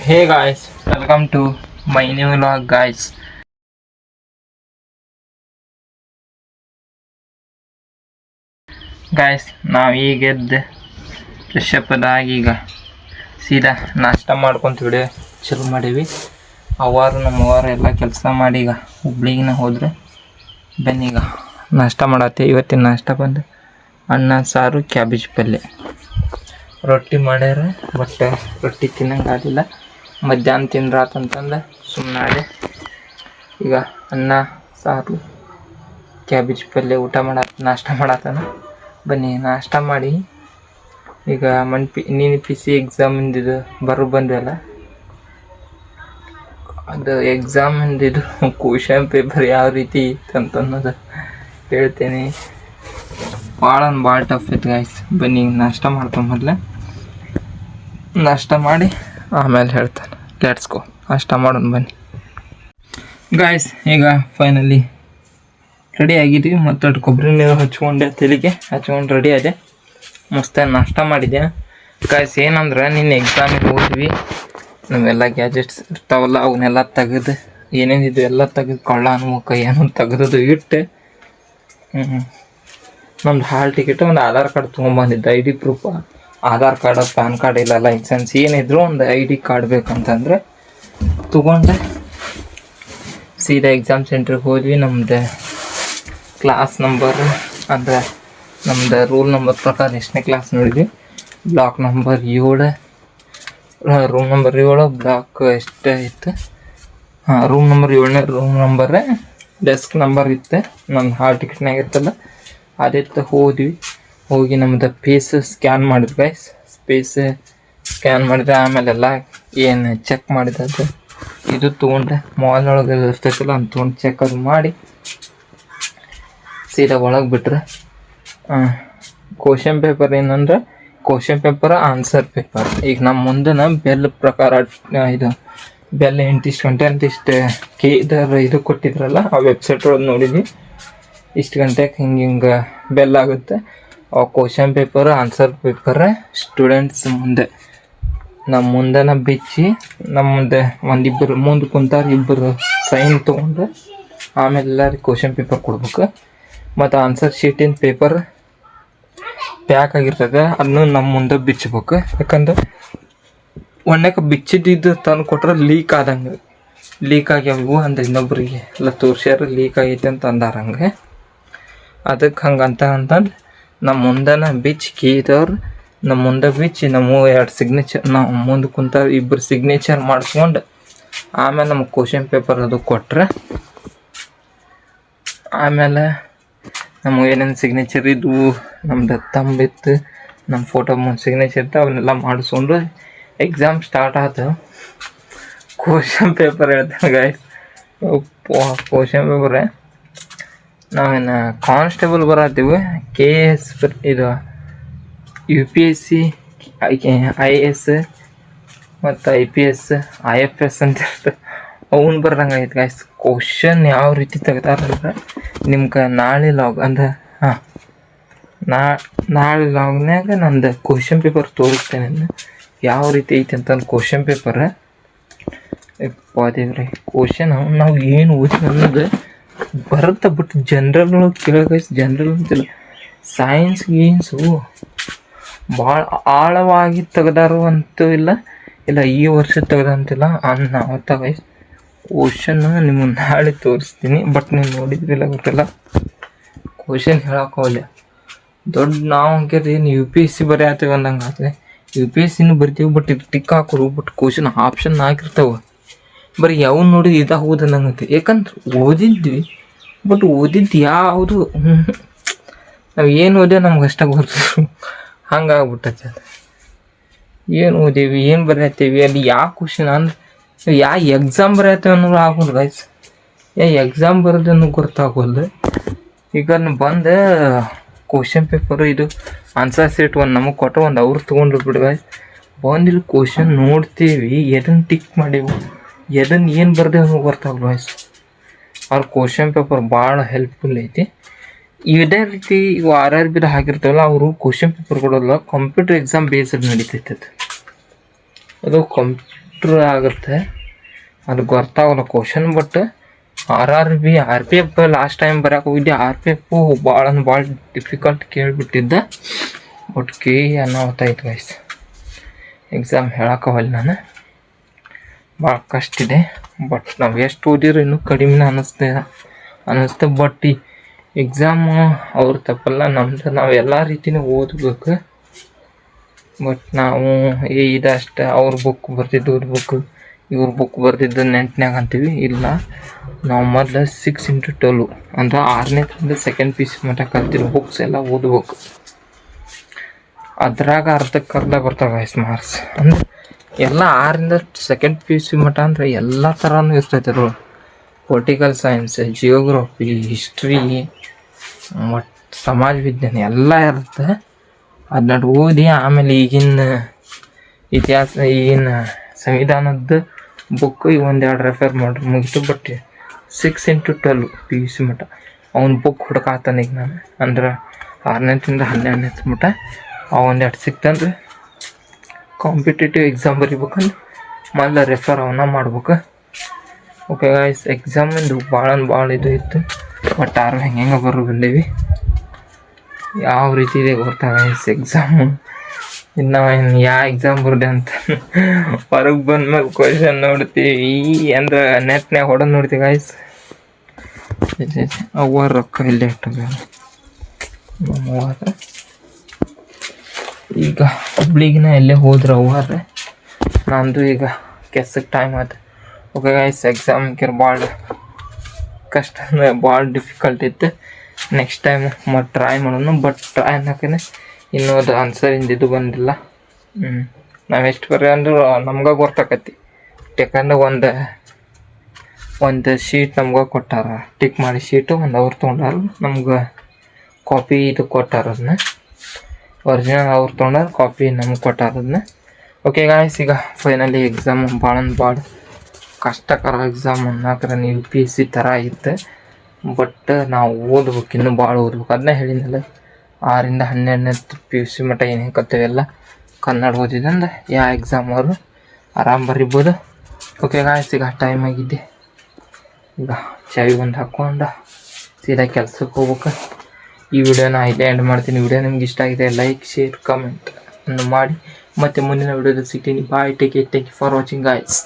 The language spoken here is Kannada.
Hey guys, welcome to my new vlog guys. ನಾವು ಈಗ ಎದ್ದು ಫ್ರೆಶ್ ಅಪ್ ಆಗಿ ಈಗ ಸೀದಾ ನಾಷ್ಟ ಮಾಡ್ಕೊಂತ ವಿಡಿಯೋ ಶುರು ಮಾಡೀವಿ. ನಮ್ಮವರು ಎಲ್ಲ ಕೆಲಸ ಮಾಡಿ ಈಗ ಹುಬ್ಳಿಗೆ ಹೋದ್ರೆ ಬನ್ನಿ ಈಗ ನಾಷ್ಟ ಮಾಡತ್ತೆ. ಇವತ್ತಿನ ನಾಷ್ಟ ಬಂದು ಅನ್ನ ಸಾರು ಕ್ಯಾಬೇಜ್ ಪಲ್ಯ ರೊಟ್ಟಿ ಮಾಡ್ಯಾರ. ಬಟ್ ರೊಟ್ಟಿ ತಿನ್ನಂಗಾಗಿಲ್ಲ, ಮಧ್ಯಾಹ್ನ ತಿಂದ್ರಾತಂತಂದು ಸುಮ್ಮನಾದೆ. ಈಗ ಅನ್ನ ಸಾರು ಕ್ಯಾಬೇಜ್ ಪಲ್ಯ ನಾಷ್ಟ ಮಾಡತ್ತಾನ. ಬನ್ನಿ ನಾಷ್ಟ ಮಾಡಿ ಈಗ ನೀನು ಪಿ ಸಿ ಎಕ್ಸಾಮಿಂದಿದ್ದು ಬಂದ್ವಲ್ಲ, ಅದು ಎಕ್ಸಾಮಿಂದಿದ್ದು ಕ್ವಶನ್ ಪೇಪರ್ ಯಾವ ರೀತಿ ಇತ್ತು ಅನ್ನೋದು ಹೇಳ್ತೇನೆ. ಭಾಳ ಟಫ್ ಇತ್ತು ಗಾಯ್ಸ್. ಬನ್ನಿ ನಾಷ್ಟ ಮಾಡ್ಕೊಂಬರ್ಲೆ, ನಾಷ್ಟ ಮಾಡಿ ಆಮೇಲೆ ಹೇಳ್ತಾನೆ. ಲೆಟ್ಸ್ ಗೋ, ನಾಷ್ಟ ಮಾಡೋಣ ಬನ್ನಿ ಗಾಯ್ಸ್. ಈಗ ಫೈನಲಿ ರೆಡಿ ಆಗಿದ್ದೀವಿ. ಮತ್ತು ಕೊಬ್ಬರಿ ನೀರು ಹಚ್ಕೊಂಡೆ, ತಲೆಗೆ ಹಚ್ಕೊಂಡು ರೆಡಿ ಆದೆ. ಮಸ್ತ ನಾಷ್ಟ ಮಾಡಿದ್ದೆ ಗಾಯ್ಸ್. ಏನಂದ್ರೆ ನಿನ್ನ ಎಕ್ಸಾಮಿಗೆ ಹೋದ್ವಿ, ನಾವೆಲ್ಲ ಗ್ಯಾಜೆಟ್ಸ್ ಇರ್ತಾವಲ್ಲ ಅವನ್ನೆಲ್ಲ ತೆಗೆದು ಏನೇನಿದ್ದು ಎಲ್ಲ ತೆಗೆದು ಕೊಳ್ಳಾನು ಕೈಯನ್ನು ತೆಗೆದು ಇಟ್ಟು ನಮ್ದು ಹಾಲ್ ಟಿಕೆಟ್, ಒಂದು ಆಧಾರ್ ಕಾರ್ಡ್ ತೊಗೊಂಬಂದಿದ್ದೆ. I D proof, Aadhaar card, PAN card ಇಲ್ಲ ಲೈಸೆನ್ಸ್ ಏನಿದ್ರು ಒಂದು ಐ ಡಿ ಕಾರ್ಡ್ ಬೇಕಂತಂದರೆ ತೊಗೊಂಡೆ ಸೀದಾ ಎಕ್ಸಾಮ್ ಸೆಂಟ್ರಿಗೆ ಹೋದ್ವಿ. ನಮ್ಮದು ಕ್ಲಾಸ್ ನಂಬರ್ ಅಂದರೆ ನಮ್ಮದು ರೂಲ್ ನಂಬರ್ ಪ್ರಕಾರ ಎಷ್ಟನೇ ಕ್ಲಾಸ್ ನೋಡಿದ್ವಿ. Block number 7, room number 7, block ಎಷ್ಟೇ ಇತ್ತು, ರೂಮ್ ನಂಬರ್ 7ನೇ ರೂಮ್ ನಂಬರೇ ಡೆಸ್ಕ್ ನಂಬರ್ ಇತ್ತು. ನನ್ನ ಹಾಲ್ ಟಿಕೆಟ್ನಾಗ ಇರ್ತಲ್ಲ ಅದಿತ್ತು. ಹೋಗಿ ನಮ್ಮದು ಫೇಸ್ ಸ್ಕ್ಯಾನ್ ಮಾಡಿದ್ವಿ ಗೈಸ್. ಫೇಸ್ ಸ್ಕ್ಯಾನ್ ಮಾಡಿದ್ರೆ ಆಮೇಲೆಲ್ಲ ಏನು ಚೆಕ್ ಮಾಡಿದ್ದು ಇದು ತೊಗೊಂಡ್ರೆ ಮಾಲ್ನೊಳಗೆ ಇರ್ತೈತಲ್ಲ ಅಂತ ತೊಗೊಂಡು ಚೆಕ್ ಅದು ಮಾಡಿ ಸೀದಾ ಒಳಗೆ ಬಿಟ್ರೆ ಕ್ವಶನ್ ಪೇಪರ್ ಏನಂದ್ರೆ ಕ್ವಶನ್ ಪೇಪರ್ ಆನ್ಸರ್ ಪೇಪರ್. ಈಗ ನಮ್ಮ ಮುಂದೆನ ಬೆಲ್ ಪ್ರಕಾರ ಇದು ಬೆಲ್ ಇಂತಿಷ್ಟು ಗಂಟೆ ಅಂತ ಇಷ್ಟು ಇದು ಕೊಟ್ಟಿದ್ರಲ್ಲ, ಆ ವೆಬ್ಸೈಟ್ ಒಳಗೆ ನೋಡಿದ್ವಿ. ಇಷ್ಟು ಗಂಟೆಗೆ ಹಿಂಗೆ ಬೆಲ್ ಆಗುತ್ತೆ. ಆ question paper answer paper students ಮುಂದೆ ನಮ್ಮ ಮುಂದೆನ ಬಿಚ್ಚಿ ನಮ್ಮ ಮುಂದೆ ಒಂದಿಬ್ಬರು ಮುಂದೆ ಕುಂತಾರೆ, ಇಬ್ಬರು ಸೈನ್ ತೊಗೊಂಡ್ರೆ ಆಮೇಲೆ ಎಲ್ಲರಿಗೆ ಕ್ವಶನ್ ಪೇಪರ್ ಕೊಡ್ಬೇಕು. ಮತ್ತು ಆನ್ಸರ್ ಶೀಟಿನ ಪೇಪರ್ ಪ್ಯಾಕ್ ಆಗಿರ್ತದೆ, ಅದನ್ನು ನಮ್ಮ ಮುಂದೆ ಬಿಚ್ಚಬೇಕು. ಯಾಕಂದ್ರೆ ಒಣ್ಣಕ್ಕೆ ಬಿಚ್ಚಿದ್ದು ತಂದು ಕೊಟ್ರೆ ಲೀಕ್ ಆಗ್ಯಾವು ಅಂದ್ರೆ ಇನ್ನೊಬ್ರಿಗೆ ಎಲ್ಲ ತೋರ್ಸ್ಯಾರ ಲೀಕ್ ಆಗೈತೆ ಅಂತ ಅಂದಾರಂಗೆ. ಅದಕ್ಕೆ ಅಂತಂದು ನಮ್ಮ ಮುಂದೆನ ಬಿಚ್ಚಿ ಕೀದವ್ರು ನಮ್ಮ ಮುಂದೆ ಬಿಚ್ಚಿ ನಮ್ಮ 2 ಸಿಗ್ನೇಚರ್, ನಾವು ಮುಂದೆ ಕುಂತ ಇಬ್ಬರು ಸಿಗ್ನೇಚರ್ ಮಾಡಿಸ್ಕೊಂಡು ಆಮೇಲೆ ನಮ್ಗೆ ಕ್ವಶನ್ ಪೇಪರ್ ಅದು ಕೊಟ್ರೆ ಆಮೇಲೆ ನಮಗೆ ಏನೇನು ಸಿಗ್ನೇಚರ್ ಇದ್ವು, ನಮ್ದು ತಂಬಿತ್ತು, ನಮ್ಮ ಫೋಟೋ ಮುಂದೆ ಸಿಗ್ನೇಚರ್ ಇತ್ತು, ಅವನ್ನೆಲ್ಲ ಮಾಡಿಸ್ಕೊಂಡು ಎಕ್ಸಾಮ್ ಸ್ಟಾರ್ಟ್ ಆಯ್ತು. ಕ್ವಶನ್ ಪೇಪರ್ ಹೇಳ್ತಾನೆ ಗಾಯ್ಸ್. ಕ್ವಶನ್ ಪೇಪರೇ ನಾವೇನು ಕಾನ್ಸ್ಟೇಬಲ್ ಬರತ್ತೀವಿ, KS ಇದು UPSC, IAS ಮತ್ತು IPS, IFS ಅಂತ ಇರ್ತದೆ. ಅವನು ಬರ್ದಂಗೆ ಆಯ್ತು ಗಾಯ್ಸ್. ಕ್ವಶನ್ ಯಾವ ರೀತಿ ತೆಗ್ದಾರಂದ್ರೆ ನಿಮ್ಗೆ ನಾಳೆ ಲಾಗ್ ಅಂದ್ರೆ ನಾಳೆ ಲಾಗ್ನಾಗ ನಂದು ಕ್ವಶನ್ ಪೇಪರ್ ತೋರಿಸ್ತೇನೆ ಯಾವ ರೀತಿ ಐತೆ ಅಂತಂದು. ಕ್ವಶನ್ ಪೇಪರ್ ದೇವ್ರಿ, ಕ್ವಶನ್ ನಾವು ಏನು ಓದಿ ಅನ್ನೋದು ಬರುತ್ತೆ. ಬಟ್ ಜನರಲ್ ಒಳಗೆ ಕೇಳೋ ಜನರಲ್ ಅಂತಿಲ್ಲ, ಸೈನ್ಸ್ ಗೀನ್ಸು ಭಾಳ ಆಳವಾಗಿ ತೆಗ್ದಾರು ಅಂತೂ ಇಲ್ಲ ಈ ವರ್ಷ ತೆಗ್ದಂತಿಲ್ಲ ಅವತ್ತ ಗೈಸ್. ಕ್ವಶನ್ ನಿಮಗೆ ನಾಳೆ ತೋರಿಸ್ತೀನಿ, ಬಟ್ ನೀವು ನೋಡಿದ್ರಿಲ್ಲ ಗೊತ್ತಿಲ್ಲ. ಕ್ವಶನ್ ಹೇಳೋಕ್ಕೋಲ್ಲ ದೊಡ್ಡ ನಾವು ಅಂಕೇರಿ ಏನು UPSC ಬರೆಯತ್ತೀವಿ ಅಂದಂಗೆ ಆಗ್ತದೆ. UPSCನೂ ಬರ್ತೀವಿ, ಬಟ್ ಇದು ಟಿಕ್ ಹಾಕೋರು. ಬಟ್ ಕ್ವಶನ್ ಆಪ್ಷನ್ ಹಾಕಿರ್ತಾವೆ, ಬರೀ ಯಾವನ್ನ ನೋಡಿದ್ದು ಹೌದು ಅನ್ನಂಗತ್ತೆ. ಯಾಕಂದ್ರೆ ಓದಿದ್ವಿ, ಬಟ್ ಓದಿದ್ದು ಯಾವುದು ನಾವು ಏನು ಓದ್ಯಾವ ನಮ್ಗೆ ಅಷ್ಟ ಗೊತ್ತು. ಹಂಗಾಗ್ಬಿಟ್ಟೈತೆ. ಏನು ಓದೀವಿ, ಏನು ಬರೆಯತ್ತೀವಿ, ಅಲ್ಲಿ ಯಾವ ಕ್ವಶನ್ ಅಂದ್ರೆ ಯಾವ ಎಕ್ಸಾಮ್ ಬರೆಯತ್ತೀವಿ ಅನ್ನೋದು ಆಗೋದು ಗೈಸ್. ಎಕ್ಸಾಮ್ ಬರೋದು ಅನ್ನೋ ಗೊತ್ತಾಗೋಲ್ಲ. ಈಗ ಬಂದು ಕ್ವಶನ್ ಪೇಪರು ಇದು ಆನ್ಸರ್ ಸೀಟ್ ಒಂದು ನಮಗೆ ಕೊಟ್ಟು ಒಂದು ಅವ್ರು ತೊಗೊಂಡ್ರು ಬಿಡು ಗೈಸ್. ಬಂದಿಲ್ಲಿ ಕ್ವಶನ್ ನೋಡ್ತೀವಿ, ಎದನ್ನು ಟಿಕ್ ಮಾಡೀವಿ, ಎದನ್ನು ಏನು ಬರ್ದೇವು ಅನ್ನೋ ಗೊತ್ತಾಗಲ್ಲ ಗೈಸ್. ಅವ್ರ ಕ್ವಶನ್ ಪೇಪರ್ ಭಾಳ ಹೆಲ್ಪ್ಫುಲ್ ಐತಿ. ಇದೇ ರೀತಿ ಇವು RRB ಹಾಕಿರ್ತಾವಲ್ಲ, ಅವರು ಕ್ವಶನ್ ಪೇಪರ್ ಕೊಡೋಲ್ಲ, ಕಂಪ್ಯೂಟರ್ ಎಕ್ಸಾಮ್ ಬೇಸ್ಡ್ ನಡೀತೈತೆ ಅದು. ಬಿಟ್ಟರು ಆಗುತ್ತೆ, ಅದು ಗೊತ್ತಾಗಲ್ಲ question. But R P F last time ಬರೋಕೆ ಹೋಗಿದ್ದೆ. ಆರ್ ಪಿ ಎಫ್ ಭಾಳ ಡಿಫಿಕಲ್ಟ್ ಕೇಳಿಬಿಟ್ಟಿದ್ದ. ಬಟ್ ಅನಾಹುತಾಯ್ತು ಗೈಸ್. ಎಕ್ಸಾಮ್ ಹೇಳೋಕ್ಕವಲ್ಲ ನಾನು, ಭಾಳ ಕಷ್ಟ ಇದೆ. ಬಟ್ ನಾವು ಎಷ್ಟು ಓದಿದ್ರು ಇನ್ನೂ ಕಡಿಮೆ ಅನ್ನಿಸ್ತೆ. ಬಟ್ ಈ ಎಕ್ಸಾಮು ಅವ್ರ ತಪ್ಪಲ್ಲ, ನಮ್ದು ನಾವು ಎಲ್ಲ ರೀತಿಯೂ ಓದಬೇಕು. ಬಟ್ ನಾವು ಇದಷ್ಟೇ ಅವ್ರ ಬುಕ್ ಬರ್ತಿದ್ದು ಓದ್ಬೇಕು, ಇವ್ರ ಬುಕ್ ಬರ್ತಿದ್ದು ನೆಂಟನ್ಯಾಗ ಅಂತೀವಿ. ಇಲ್ಲ, ನಾವು ಮೊದಲು 6x12 ಅಂದ್ರೆ 6ನೇದಿಂದ 2nd PC ಮಟ್ಟ ಕಲ್ತಿರೋ ಬುಕ್ಸ್ ಎಲ್ಲ ಓದ್ಬೇಕು. ಅದ್ರಾಗ ಅರ್ಧಕ್ಕರ್ಧ ಬರ್ತಾವೆ ಗೈಸ್ ಮಾರ್ಕ್ಸ್. ಅಂದ್ರೆ ಎಲ್ಲ 6ರಿಂದ 2nd PC ಮಟ್ಟ ಅಂದರೆ ಎಲ್ಲ ಥರನೂ ಇರ್ತೈತೆ ಅದು. ಪೊಲಿಟಿಕಲ್ ಸೈನ್ಸ್, ಜಿಯೋಗ್ರಫಿ, ಹಿಸ್ಟ್ರಿ, ಮತ್ತು ಸಮಾಜ ವಿಜ್ಞಾನ ಎಲ್ಲ ಇರುತ್ತೆ. ಅದನ್ನ ಓದಿ ಆಮೇಲೆ ಈಗಿನ ಇತಿಹಾಸ, ಈಗಿನ ಸಂವಿಧಾನದ ಬುಕ್ ಒಂದೆರಡು ರೆಫರ್ ಮಾಡ್ರಿ ಮುಗಿತು. ಬಟ್ 6x12 PUC ಮಟ್ಟ ಅವ್ನ ಬುಕ್ ಹುಡುಕಾತಾನೆ ಈಗ ನಾನು. ಅಂದ್ರೆ 6ನೇದಿಂದ 12ನೇ ಮಟ್ಟ ಒಂದೆರಡು ಸಿಕ್ತಂದ್ರೆ ಕಾಂಪಿಟೇಟಿವ್ ಎಕ್ಸಾಮ್ ಬರಿಬೇಕಂದ್ರೆ ಮೊದಲು ರೆಫರ್ ಅವನ್ನ ಮಾಡ್ಬೇಕು. ಓಕೆ ಗಾಯ್ಸ್, ಎಕ್ಸಾಮಿಂದು ಭಾಳ ಇದು ಇತ್ತು. ಬಟ್ ಆರು ಹೆಂಗೆ ಬಂದೀವಿ, ಯಾವ ರೀತಿ ಇದೆ ಗೊತ್ತಾ ಗೈಸ್ ಎಕ್ಸಾಮು. ಇನ್ನು ಯಾವ ಎಕ್ಸಾಮ್ ಬರ್ದೆ ಅಂತ ಹೊರಗೆ ಬಂದ್ಮೇಲೆ ಕ್ವಶನ್ ನೋಡ್ತೀವಿ ಅಂದ್ರೆ ನೆಟ್ನ್ಯಾಗ ಹೊಡೆದು ನೋಡ್ತೀವಿ ಗೈಸ್. ಅವ್ವ ರೊಕ್ಕ ಇಲ್ಲೇ ಇಟ್ಟದ ನಮ್ಮವ್ವಾರ. ಈಗ ಹುಬ್ಳಿಗಿನ ಎಲ್ಲೇ ಹೋದ್ರೆ ಅವ್ವಾರ, ನಂದು ಈಗ ಕೆಲ್ಸಕ್ಕೆ ಟೈಮ್ ಆಯ್ತು. ಓಕೆ ಗೈಸ್, ಎಕ್ಸಾಮ್ ಭಾಳ ಕಷ್ಟ ಅಂದರೆ ಭಾಳ ಡಿಫಿಕಲ್ಟ್ ಇತ್ತು. ನೆಕ್ಸ್ಟ್ ಟೈಮ್ ಮತ್ತು ಟ್ರೈ ಮಾಡೋಣ. ಬಟ್ ಟ್ರೈ ಅನ್ನೋಕೆ ಇನ್ನೂ ಅದು ಆನ್ಸರಿಂದ ಇದು ಬಂದಿಲ್ಲ. ನಾವು ಎಷ್ಟು ಬರೀ ಅಂದ್ರೆ ನಮ್ಗೆ ಗೊತ್ತಾಕತಿ. ಯಾಕಂದ್ರೆ ಒಂದು ಶೀಟ್ ನಮ್ಗೆ ಕೊಟ್ಟಾರ, ಟಿಕ್ ಮಾಡಿ ಶೀಟು ಒಂದು ಅವ್ರು ತೊಗೊಂಡಾರ, ನಮ್ಗೆ ಕಾಪಿ ಇದು ಕೊಟ್ಟಾರ. ಅದನ್ನ ಒರಿಜಿನಲ್ ಅವ್ರು ತೊಗೊಂಡಾರ, ಕಾಪಿ ನಮ್ಗೆ ಕೊಟ್ಟಾರ ಅದನ್ನ. ಓಕೆ ಗಾಯ್ಸ್, ಈಗ ಫೈನಲಿ ಎಕ್ಸಾಮ್ ಭಾಳ ಕಷ್ಟಕರ ಎಕ್ಸಾಮ್ ಅನ್ನೋಕ್ರೆ UPSC ಥರ ಇತ್ತು. ಬಟ್ ನಾವು ಓದ್ಬೇಕು, ಇನ್ನೂ ಭಾಳ ಓದ್ಬೇಕು. ಅದನ್ನೇ ಹೇಳಿದ್ನಲ್ಲ, 6ರಿಂದ 12ನೇ PUC ಮಟ್ಟ ಏನೇನು ಕಲ್ತೇವೆಲ್ಲ ಕನ್ನಡ ಓದಿದಂದ್ರೆ ಯಾವ ಎಕ್ಸಾಮ್ ಅವರು ಆರಾಮ್ ಬರಿಬೋದು. ಓಕೆ ಗಾಯ್ಸ್, ಈಗ ಟೈಮ್ ಆಗಿದ್ದೆ. ಈಗ ಚಾವಿ ಒಂದು ಹಾಕ್ಕೊಂಡು ಸೀದಾ ಕೆಲ್ಸಕ್ಕೆ ಹೋಗ್ಬೇಕು. ಈ ವಿಡಿಯೋನ ಇಲ್ಲೇ ಎಂಡ್ ಮಾಡ್ತೀನಿ. ವಿಡಿಯೋ ನಿಮ್ಗೆ ಇಷ್ಟ ಆಗಿದೆ ಲೈಕ್, ಶೇರ್, ಕಮೆಂಟ್ ಅನ್ನು ಮಾಡಿ. ಮತ್ತು ಮುಂದಿನ ವಿಡಿಯೋದಲ್ಲಿ ಸಿಗ್ತೀನಿ. Bye, take care, thank you for watching guys.